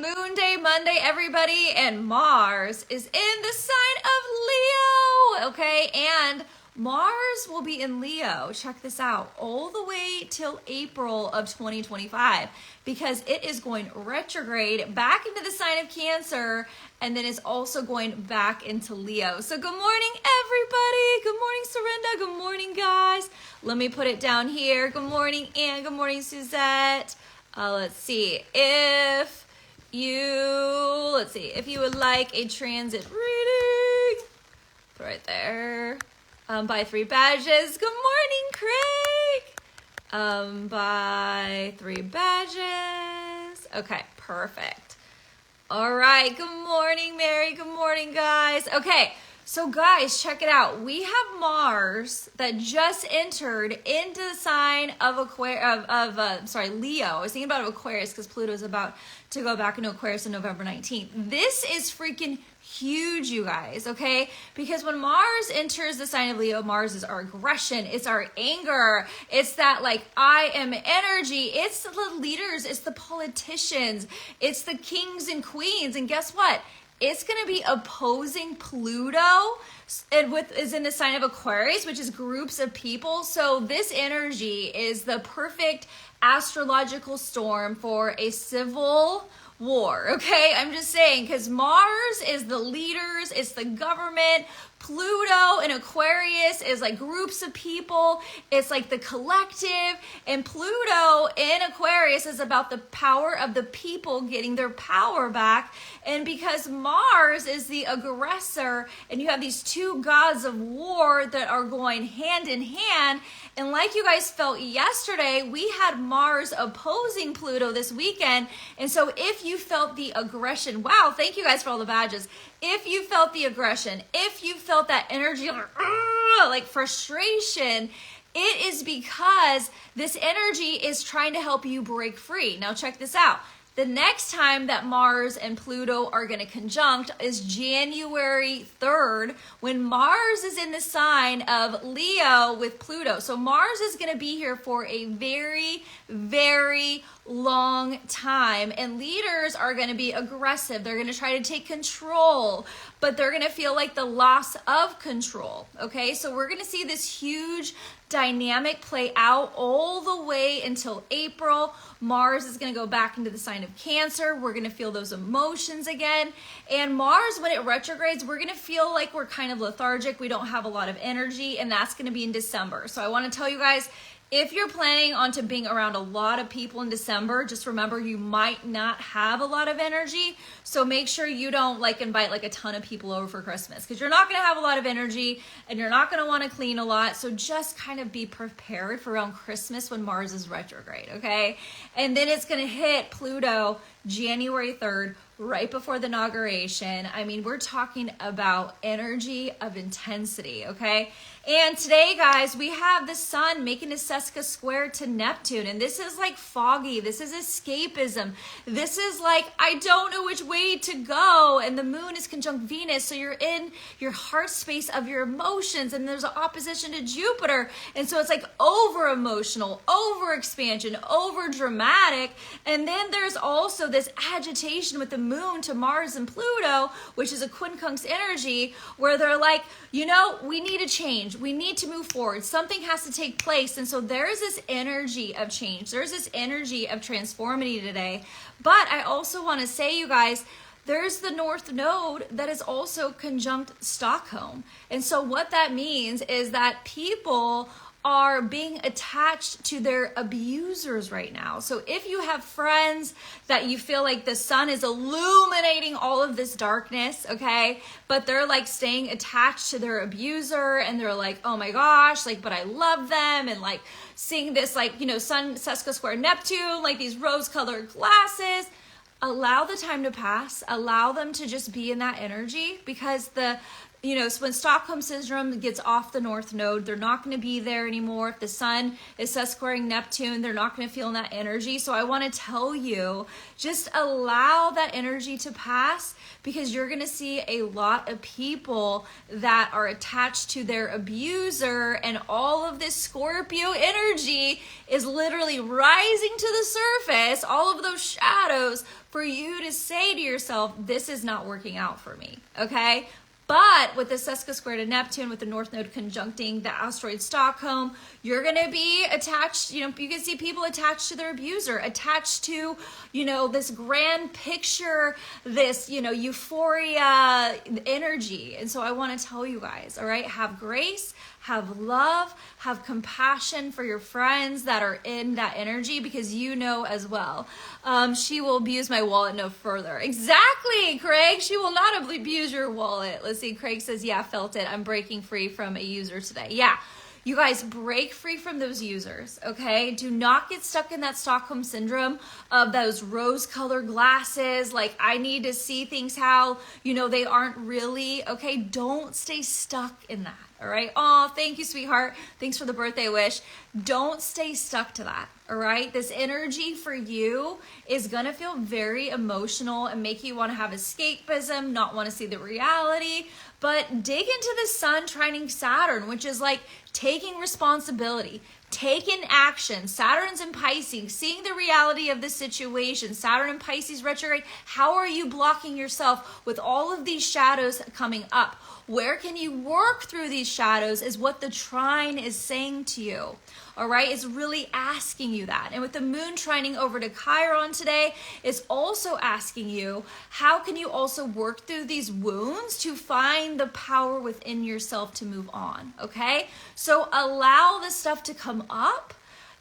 Moon Day Monday, everybody, and Mars is in the sign of Leo, okay? And Mars will be in Leo, check this out, all the way till April of 2025 because it is going retrograde back into the sign of Cancer and then it's also going back into Leo. So good morning, everybody. Good morning, Serinda. Good morning, guys. Let me put it down here. Good morning, Anne. Good morning, Suzette. Let's see if you would like a transit reading, right there, buy 3 badges. Good morning, Craig. Buy 3 badges. Okay, perfect. All right, good morning, Mary. Good morning, guys. Okay, so guys, check it out. We have Mars that just entered into the sign of Leo. I was thinking about Aquarius because Pluto is about to go back into Aquarius on November 19th. This is freaking huge, you guys, okay? Because when Mars enters the sign of Leo, Mars is our aggression, it's our anger, it's that like I am energy, it's the leaders, it's the politicians, it's the kings and queens, and guess what? It's going to be opposing Pluto and is in the sign of Aquarius, which is groups of people. So this energy is the perfect astrological storm for a civil war, okay? I'm just saying, because Mars is the leaders, it's the government. Pluto in Aquarius is like groups of people. It's like the collective. And Pluto in Aquarius is about the power of the people getting their power back. And because Mars is the aggressor and you have these 2 gods of war that are going hand in hand. And like you guys felt yesterday, we had Mars opposing Pluto this weekend. And so if you felt the aggression, wow, thank you guys for all the badges. If you felt the aggression, if you felt that energy like frustration, it is because this energy is trying to help you break free. Now check this out. The next time that Mars and Pluto are going to conjunct is January 3rd when Mars is in the sign of Leo with Pluto. So Mars is going to be here for a very, very long time, and leaders are going to be aggressive. They're going to try to take control, but they're going to feel like the loss of control. Okay, so we're going to see this huge dynamic play out all the way until April. Mars is going to go back into the sign of Cancer. We're going to feel those emotions again. And Mars, when it retrogrades, we're going to feel like we're kind of lethargic. We don't have a lot of energy, and that's going to be in December. So I want to tell you guys, if you're planning on to being around a lot of people in December, just remember you might not have a lot of energy. So make sure you don't like invite like a ton of people over for Christmas because you're not going to have a lot of energy and you're not going to want to clean a lot. So just kind of be prepared for around Christmas when Mars is retrograde, okay? And then it's going to hit Pluto January 3rd, right before the inauguration. I mean, we're talking about energy of intensity, okay? And today, guys, we have the sun making a sesca square to Neptune, and this is like foggy. This is escapism. This is like, I don't know which way to go, and the moon is conjunct Venus, so you're in your heart space of your emotions, and there's an opposition to Jupiter, and so it's like over-emotional, over-expansion, over-dramatic, and then there's also this agitation with the moon to Mars and Pluto, which is a quincunx energy, where they're like, you know, we need a change. We need to move forward. Something has to take place. And so there's this energy of change. There's this energy of transformity today. But I also want to say, you guys, there's the North Node that is also conjunct Stockholm. And so what that means is that people are being attached to their abusers right now. So if you have friends that you feel like the sun is illuminating all of this darkness, okay, but they're like staying attached to their abuser and they're like, oh my gosh, like, but I love them, and like seeing this like, you know, sun, sesca square Neptune, like these rose-colored glasses, allow the time to pass, allow them to just be in that energy because So when Stockholm Syndrome gets off the North Node, they're not going to be there anymore. If the sun is sesquiring Neptune, they're not going to feel that energy. So I want to tell you, just allow that energy to pass, because you're going to see a lot of people that are attached to their abuser, and all of this Scorpio energy is literally rising to the surface, all of those shadows, for you to say to yourself, this is not working out for me, okay? But with the sesqui square to Neptune, with the North Node conjuncting the asteroid Stockholm, you're going to be attached, you can see people attached to their abuser, attached to, this grand picture, this, euphoria energy. And so I want to tell you guys, all right, have grace, have love, have compassion for your friends that are in that energy, because as well. She will abuse my wallet no further. Exactly, Craig. She will not abuse your wallet. Let's see. Craig says, yeah, felt it. I'm breaking free from a user today. Yeah. You guys, break free from those users, okay? Do not get stuck in that Stockholm Syndrome of those rose-colored glasses. Like, I need to see things how, they aren't really, okay? Don't stay stuck in that, all right? Oh, thank you, sweetheart. Thanks for the birthday wish. Don't stay stuck to that, all right? This energy for you is going to feel very emotional and make you want to have escapism, not want to see the reality. But dig into the Sun trining Saturn, which is like taking responsibility, taking action. Saturn's in Pisces, seeing the reality of the situation. Saturn in Pisces retrograde. How are you blocking yourself with all of these shadows coming up? Where can you work through these shadows is what the trine is saying to you. All right, it's really asking you that. And with the moon trining over to Chiron today, it's also asking you, how can you also work through these wounds to find the power within yourself to move on, okay? So allow the stuff to come up.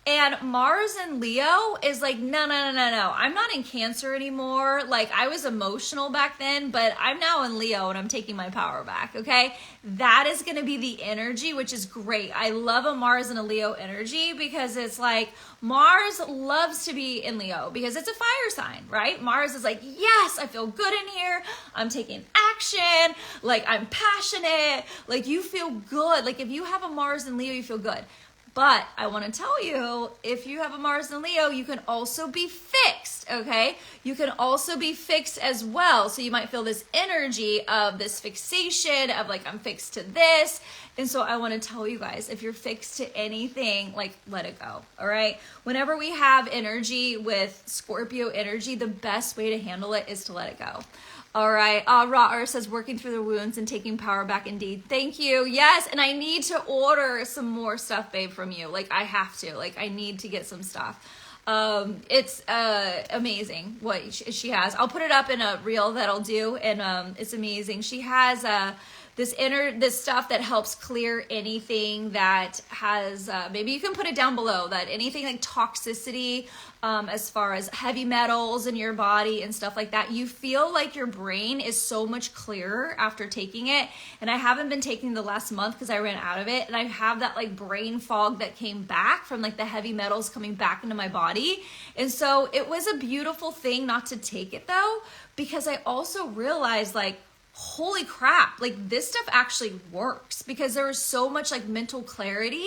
And Mars in Leo is like, no. I'm not in Cancer anymore. Like, I was emotional back then, but I'm now in Leo and I'm taking my power back, okay? That is going to be the energy, which is great. I love a Mars and a Leo energy, because it's like Mars loves to be in Leo because it's a fire sign, right? Mars is like, yes, I feel good in here. I'm taking action. Like, I'm passionate. Like, you feel good. Like, if you have a Mars in Leo, you feel good. But I want to tell you, if you have a Mars in Leo, you can also be fixed, okay? You can also be fixed as well. So you might feel this energy of this fixation of like, I'm fixed to this. And so I want to tell you guys, if you're fixed to anything, like, let it go, all right? Whenever we have energy with Scorpio energy, the best way to handle it is to let it go. All right. Ra'ar says, working through the wounds and taking power back indeed. Thank you. Yes. And I need to order some more stuff, babe, from you. Like, I have to. Like, I need to get some stuff. It's amazing what she has. I'll put it up in a reel that I'll do. And it's amazing. She has this stuff that helps clear anything that has, maybe you can put it down below, that anything like toxicity, as far as heavy metals in your body and stuff like that, you feel like your brain is so much clearer after taking it. And I haven't been taking the last month because I ran out of it. And I have that like brain fog that came back from like the heavy metals coming back into my body. And so it was a beautiful thing not to take it though, because I also realized like, holy crap, like this stuff actually works, because there was so much like mental clarity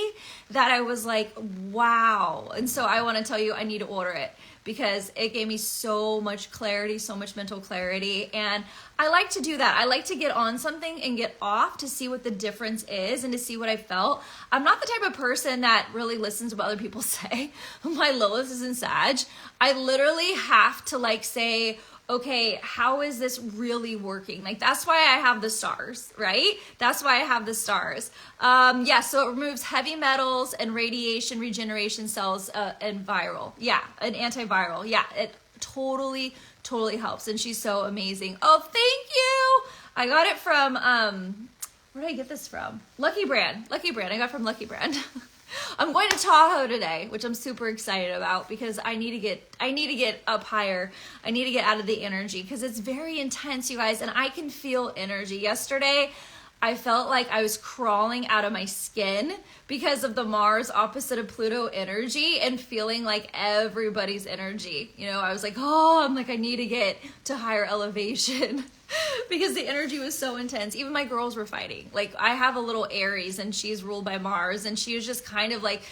that I was like, wow. And so I want to tell you, I need to order it because it gave me so much clarity, so much mental clarity. And I like to do that. I like to get on something and get off to see what the difference is and to see what I felt. I'm not the type of person that really listens to what other people say. My Lilith is in Sag. I literally have to like say, okay, how is this really working? Like, that's why I have the stars, right? That's why I have the stars. Yeah, so it removes heavy metals and radiation regeneration cells and viral. Yeah, an antiviral. Yeah, it totally helps. And she's so amazing. Oh, thank you. I got it from, where did I get this from? Lucky Brand. I got it from Lucky Brand. I'm going to Tahoe today, which I'm super excited about because I need to get up higher. I need to get out of the energy because it's very intense, you guys, and I can feel energy. Yesterday, I felt like I was crawling out of my skin because of the Mars opposite of Pluto energy and feeling like everybody's energy. You know, I was like, oh, I'm like, I need to get to higher elevation because the energy was so intense. Even my girls were fighting. Like, I have a little Aries and she's ruled by Mars, and she was just kind of like,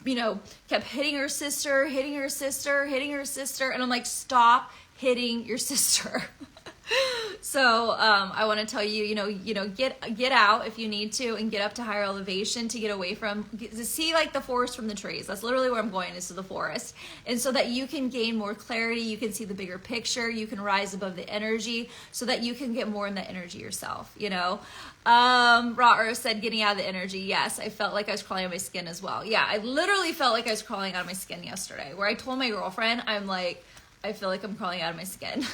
you know, kept hitting her sister. And I'm like, stop hitting your sister. So I want to tell you, you know, get out if you need to and get up to higher elevation to get away from, to see like the forest from the trees. That's literally where I'm going, is to the forest. And so that you can gain more clarity, you can see the bigger picture, you can rise above the energy so that you can get more in that energy yourself, you know. Raw Earth said getting out of the energy. Yes, I felt like I was crawling out of my skin as well. Yeah, I literally felt like I was crawling out of my skin yesterday, where I told my girlfriend, I'm like, I feel like I'm crawling out of my skin.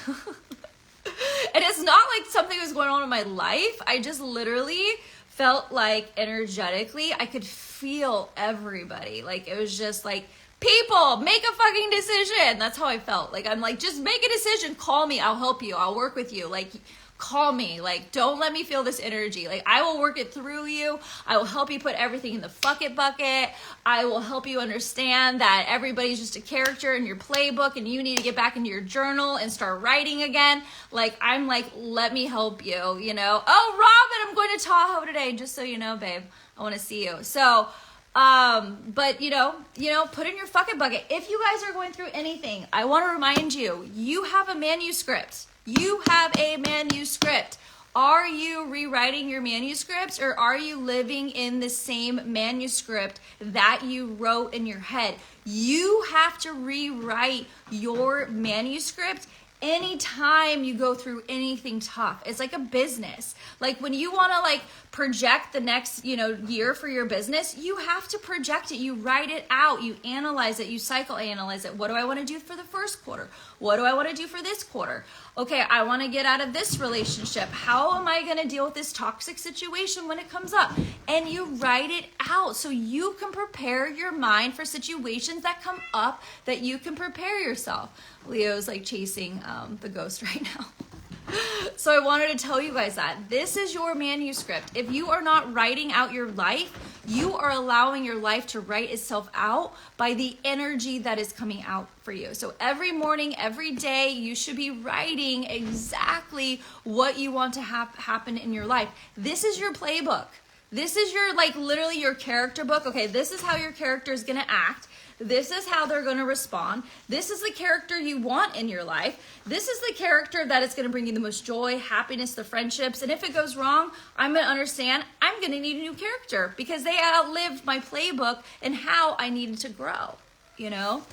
And it's not like something was going on in my life. I just literally felt like energetically I could feel everybody. Like, it was just like, people, make a fucking decision. That's how I felt. Like, I'm like, just make a decision. Call me. I'll help you. I'll work with you. Like, call me. Like, don't let me feel this energy. Like, I will work it through you. I will help you put everything in the fuck it bucket. I will help you understand that everybody's just a character in your playbook and you need to get back into your journal and start writing again. Like, I'm like, let me help you, you know. Oh, Robin, I'm going to Tahoe today, just so you know, babe. I want to see you. So, but you know, put in your fucking bucket. If you guys are going through anything, I want to remind you, you have a manuscript. You have a manuscript. Are you rewriting your manuscripts, or are you living in the same manuscript that you wrote in your head? You have to rewrite your manuscript anytime you go through anything tough. It's like a business. Like, when you want to like project the next, you know, year for your business, you have to project it. You write it out, you analyze it, you psychoanalyze it. What do I want to do for the first quarter? What do I want to do for this quarter? Okay, I want to get out of this relationship. How am I going to deal with this toxic situation when it comes up? And you write it out so you can prepare your mind for situations that come up, that you can prepare yourself. Leo's like chasing the ghost right now. So I wanted to tell you guys that this is your manuscript. If you are not writing out your life, you are allowing your life to write itself out by the energy that is coming out for you. So every morning, every day, you should be writing exactly what you want to happen in your life. This is your playbook. This is your, like, literally your character book. Okay, this is how your character is going to act. This is how they're going to respond. This is the character you want in your life. This is the character that is going to bring you the most joy, happiness, the friendships. And if it goes wrong, I'm going to understand I'm going to need a new character because they outlived my playbook and how I needed to grow, you know?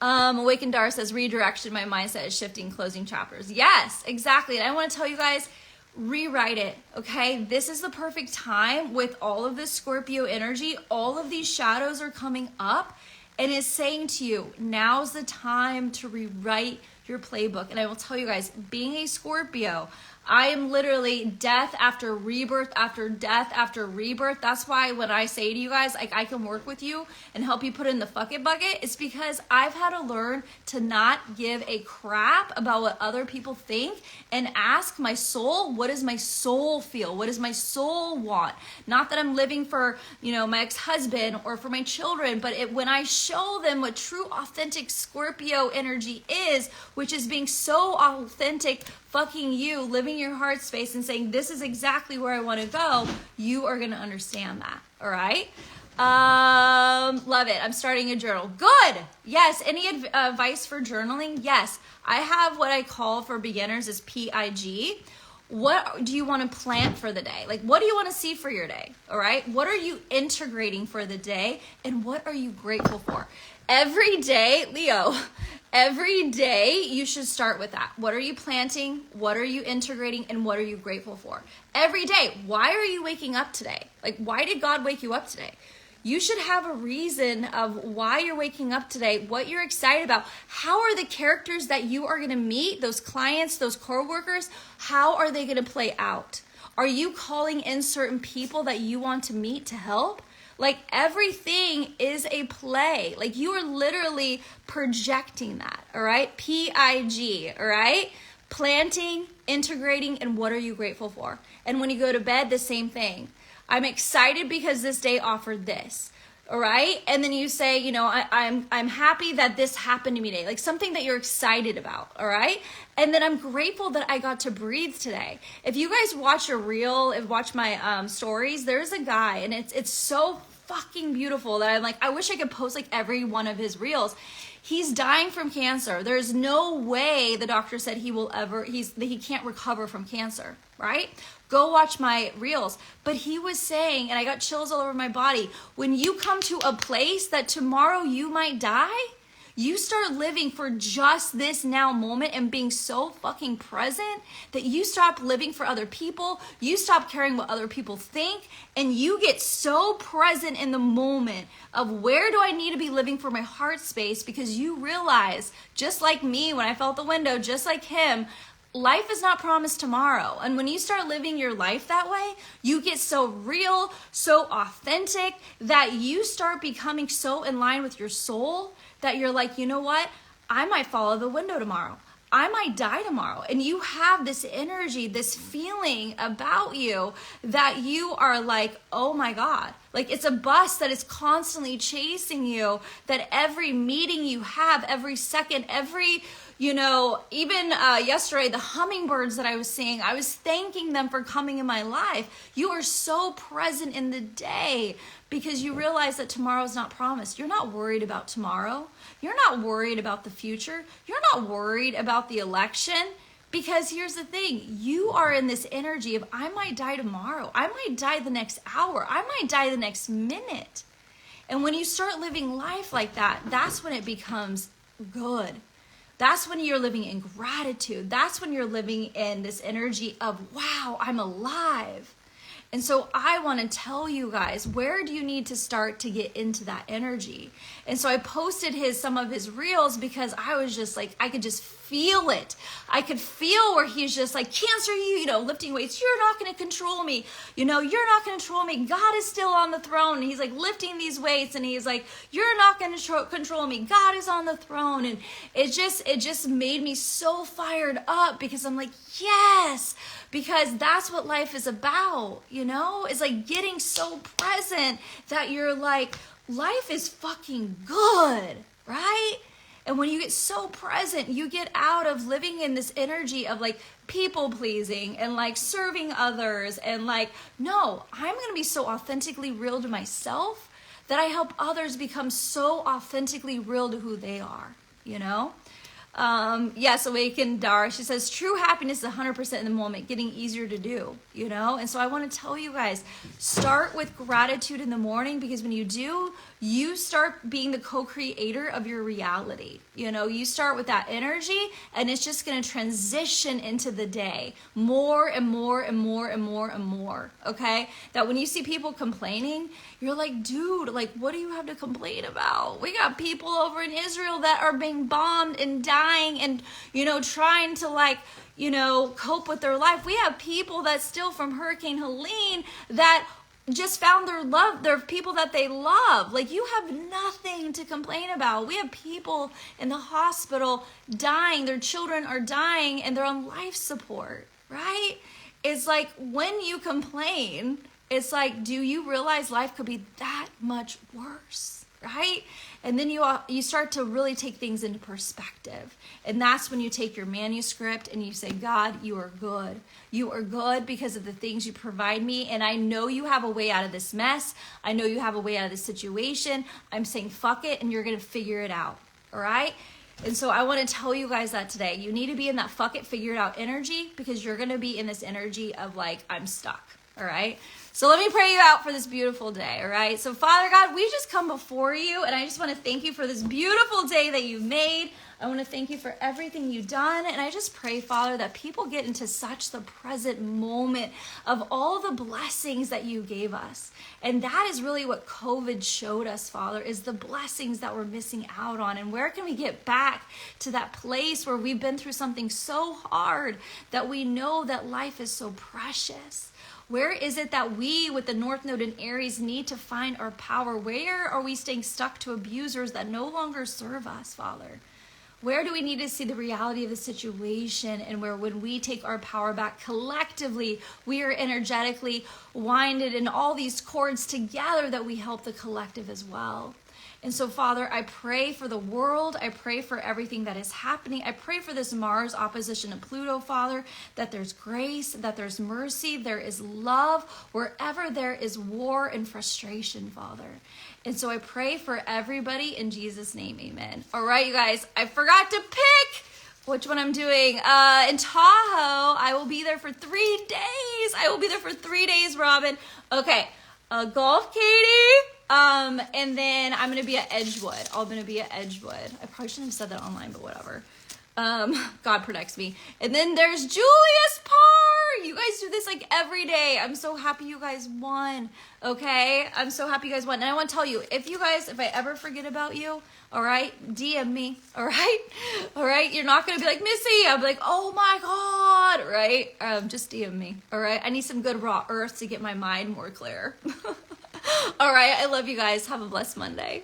Awakened Dar says, redirection, my mindset is shifting, closing chapters. Yes, exactly. And I want to tell you guys, rewrite it, okay? This is the perfect time with all of this Scorpio energy. All of these shadows are coming up and is saying to you, now's the time to rewrite your playbook. And I will tell you guys, being a Scorpio, I am literally death after rebirth after death after rebirth. That's why when I say to you guys, like, I can work with you and help you put in the fuck it bucket, it's because I've had to learn to not give a crap about what other people think and ask my soul, what does my soul feel? What does my soul want? Not that I'm living for, you know, my ex-husband or for my children, but when I show them what true authentic Scorpio energy is, which is being so authentic, fucking you, living your heart space and saying, this is exactly where I want to go, you are going to understand that. All right. Love it. I'm starting a journal. Good. Yes. Any advice for journaling? Yes. I have what I call for beginners is PIG. What do you want to plant for the day? Like, what do you want to see for your day? All right. What are you integrating for the day? And what are you grateful for? Every day, Leo, every day you should start with that. What are you planting? What are you integrating? And what are you grateful for? Every day. Why are you waking up today? Like, why did God wake you up today? You should have a reason of why you're waking up today, what you're excited about. How are the characters that you are going to meet, those clients, those coworkers, how are they going to play out? Are you calling in certain people that you want to meet to help? Like, everything is a play. Like, you are literally projecting that, all right? PIG, all right? planting, integrating, and what are you grateful for? And when you go to bed, the same thing. I'm excited because this day offered this. All right. And then you say, you know, I'm happy that this happened to me today, like something that you're excited about. All right. And then I'm grateful that I got to breathe today. If you guys watch a reel, watch my stories, there's a guy and it's so fucking beautiful that I'm like, I wish I could post like every one of his reels. He's dying from cancer. There's no way the doctor said he can't recover from cancer, right? Go watch my reels. But he was saying, and I got chills all over my body, when you come to a place that tomorrow you might die, you start living for just this now moment and being so fucking present that you stop living for other people, you stop caring what other people think, and you get so present in the moment of where do I need to be living for my heart space, because you realize, just like me when I fell out the window, just like him, life is not promised tomorrow. And when you start living your life that way, you get so real, so authentic, that you start becoming so in line with your soul that you're like, you know what? I might fall out the window tomorrow. I might die tomorrow. And you have this energy, this feeling about you that you are like, oh my God. Like it's a bus that is constantly chasing you, that every meeting you have, every second, every, you know, even yesterday, the hummingbirds that I was seeing, I was thanking them for coming in my life. You are so present in the day because you realize that tomorrow is not promised. You're not worried about tomorrow. You're not worried about the future. You're not worried about the election, because here's the thing. You are in this energy of, I might die tomorrow. I might die the next hour. I might die the next minute. And when you start living life like that, that's when it becomes good. That's when you're living in gratitude. That's when you're living in this energy of, wow, I'm alive. And so I want to tell you guys, where do you need to start to get into that energy? And so I posted some of his reels because I was just like, I could just feel it. I could feel where he's just like, Cancer, you know, lifting weights, you're not going to control me. You know, you're not going to control me. God is still on the throne. And he's like lifting these weights and he's like, you're not going to control me. God is on the throne. And it just made me so fired up because I'm like, yes, because that's what life is about, you know? It's like getting so present that you're like, life is fucking good, right? And when you get so present, you get out of living in this energy of like people pleasing and like serving others and like, no, I'm going to be so authentically real to myself that I help others become so authentically real to who they are, you know? Yes, Awakened Dar, she says, true happiness is 100% in the moment, getting easier to do, you know? And so I want to tell you guys, start with gratitude in the morning, because when you do, you start being the co-creator of your reality. You know, you start with that energy and it's just going to transition into the day more and more and more and more and more. Okay. That when you see people complaining, you're like, dude, like, what do you have to complain about? We got people over in Israel that are being bombed and dying and, you know, trying to like, you know, cope with their life. We have people that still from Hurricane Helene that just found their love, their people that they love. Like, you have nothing to complain about. We have people in the hospital dying, their children are dying, and they're on life support, right? It's like, when you complain, it's like, do you realize life could be that much worse, right? And then you start to really take things into perspective. And that's when you take your manuscript and you say, God, you are good. You are good because of the things you provide me. And I know you have a way out of this mess. I know you have a way out of this situation. I'm saying, fuck it, and you're going to figure it out. All right? And so I want to tell you guys that today. You need to be in that fuck it, figure it out energy, because you're going to be in this energy of like, I'm stuck. All right? So let me pray you out for this beautiful day, all right? So Father God, we just come before you, and I just want to thank you for this beautiful day that you've made. I want to thank you for everything you've done, and I just pray, Father, that people get into such the present moment of all the blessings that you gave us. And that is really what COVID showed us, Father, is the blessings that we're missing out on. And where can we get back to that place where we've been through something so hard that we know that life is so precious? Where is it that we with the North Node in Aries need to find our power? Where are we staying stuck to abusers that no longer serve us, Father? Where do we need to see the reality of the situation, and where when we take our power back collectively, we are energetically winded in all these cords together that we help the collective as well. And so, Father, I pray for the world. I pray for everything that is happening. I pray for this Mars opposition to Pluto, Father, that there's grace, that there's mercy, there is love, wherever there is war and frustration, Father. And so I pray for everybody in Jesus' name, amen. All right, you guys, I forgot to pick which one I'm doing. In Tahoe, I will be there for 3 days. I will be there for 3 days, Robin. Okay, golf, Katie. And then I'm going to be at Edgewood. I'm going to be at Edgewood. I probably shouldn't have said that online, but whatever. God protects me. And then there's Julius Parr. You guys do this like every day. I'm so happy you guys won. Okay. I'm so happy you guys won. And I want to tell you, if I ever forget about you, all right, DM me. All right. All right. You're not going to be like, Missy. I'll be like, oh my God. Right. Just DM me. All right. I need some good raw earth to get my mind more clear. All right. I love you guys. Have a blessed Monday.